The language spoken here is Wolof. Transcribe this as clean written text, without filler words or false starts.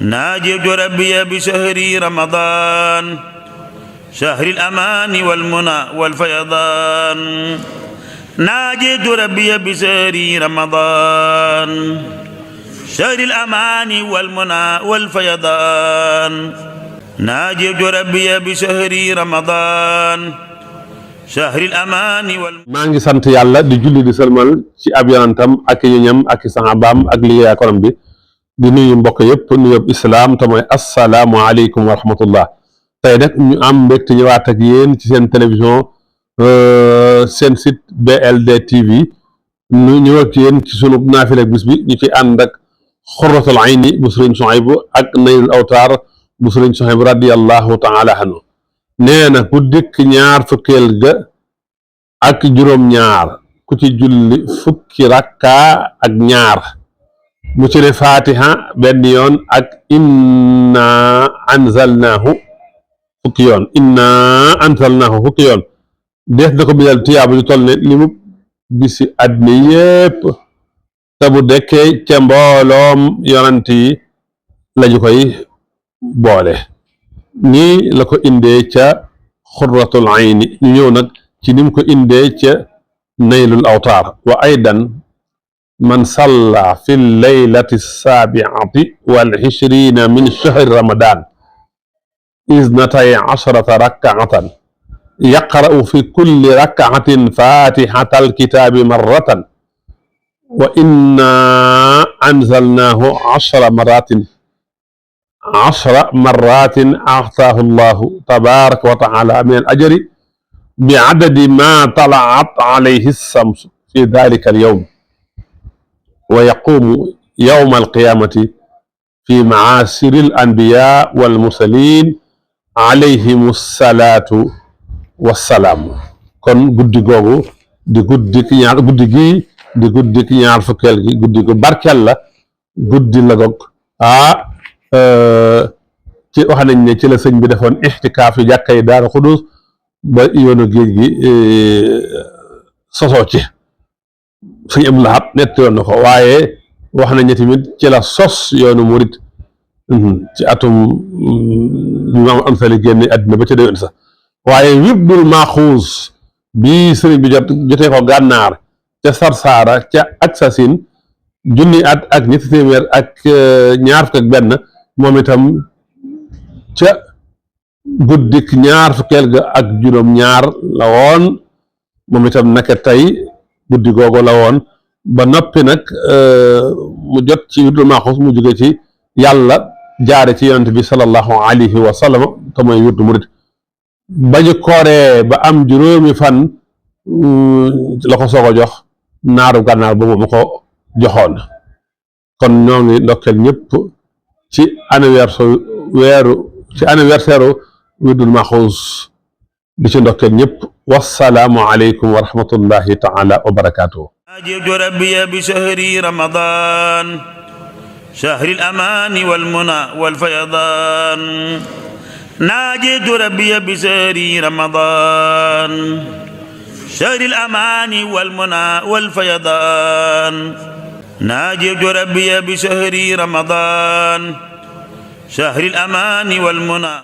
ناجيت ربي بشهر رمضان شهر الأمان والمنى والفيضان ناجيت ربي بشهر رمضان شهر الأمان والمنى والفيضان ناجيت ربي بشهر رمضان شهر الأمان maa ngi sant yàlla di julli di sëlmal ci ab yonantam ak ñoñam ak saxaabaam ak liggéeyaa konam bi di nuyu mbokk yëpp nuyób islaam te mooy assalaamu aleykum wa rahmatullah tey nag ñu am mbégte ñëwaat ak yéen ci seen télévision seen site BLD TV ñu ñëw ak yéen ci sunu naafila bis bi ñu ci ànd ak xurratul ayni bu sëriñ Suhaybu ak naylul awtaar bu sëriñ Suhaybu radiyallahu taala anhu nee na ku dikk ñaar fukkeel ga ak juróom-ñaar ku ci julli fukki rakka ak ñaar mu ci ne fatiha benn yoon ak inna anzalnaahu fukki yoon inna anzalnaahu fukki yoon def na ko bindal tiyaaba ju toll ne li mu bisi àddina yépp te bu dekkee ca mbooloom yonant yi lañu koy boole nii la ko indee ca xurratul ayni ñu ñëw nag ci nim ko indee ca naylul awtaar wa aydan man salla fi leylati saabiati wal ishrina min shahri ramadan isnatay ashrata rak'atan yaqra'u fi kulli rak'atin fatihata alkitabi marratan wa inna anzalnahu 10 مرات أعطاه الله تبارك وتعالى من الأجر بعدد ما طلعت عليه الشمس في ذلك اليوم ويقوم يوم القيامة في معاشر الأنبياء والمرسلين عليهم الصلاة والسلام kon guddi googu di guddi gi di guddi ñaar fukkeel gi guddi gu barkeel la guddi la goog ci wax nañ ne ci la sëñ bi defoon ixtikaaf yi jàkkay Daaru Xudoos ba yoonu géej gi sosoo ci sëñ Abdul Ahad nett yoon na ko waaye wax nañ ne tamit ci la sos yoonu murit ci atum ñu am sali génne àddina ba ca déwén sax waaye wirdul maxuus bi sëriñ bi jotee ko gànnaar ca Sarsaara ca Aksasin junni at ak ñetti téeméer ak ñaar fukk ak benn moom itam ca guddik ñaar fukkeel ga ak juróom-ñaar la woon moom itam naka tey guddi googu la woon ba noppi nag mu jot ci wirdul maxuus mu jóge ci yàlla jaare ci yonent bi sallallahu alayhi wa sallam te mooy wirdu murid ba ñu kooree ba am juróomi fan la ko soog a jox naaru gànnaar boobu mu ko joxoon kon ñoo ngi ndokkeel ñëpp ci anniversaire wirdul maxuus di ci ndokkeel ñëpp wassalaamu aleykum wa rahmatullahi taala wa barakaatuhu ناجيت ربي بشهر رمضان شهر الأمان والمنى والفيضان ناجيت ربي بشهر رمضان شهر الأمان والمنى والفيضان ناجيت ربي بشهر رمضان شهر الأمان والمنى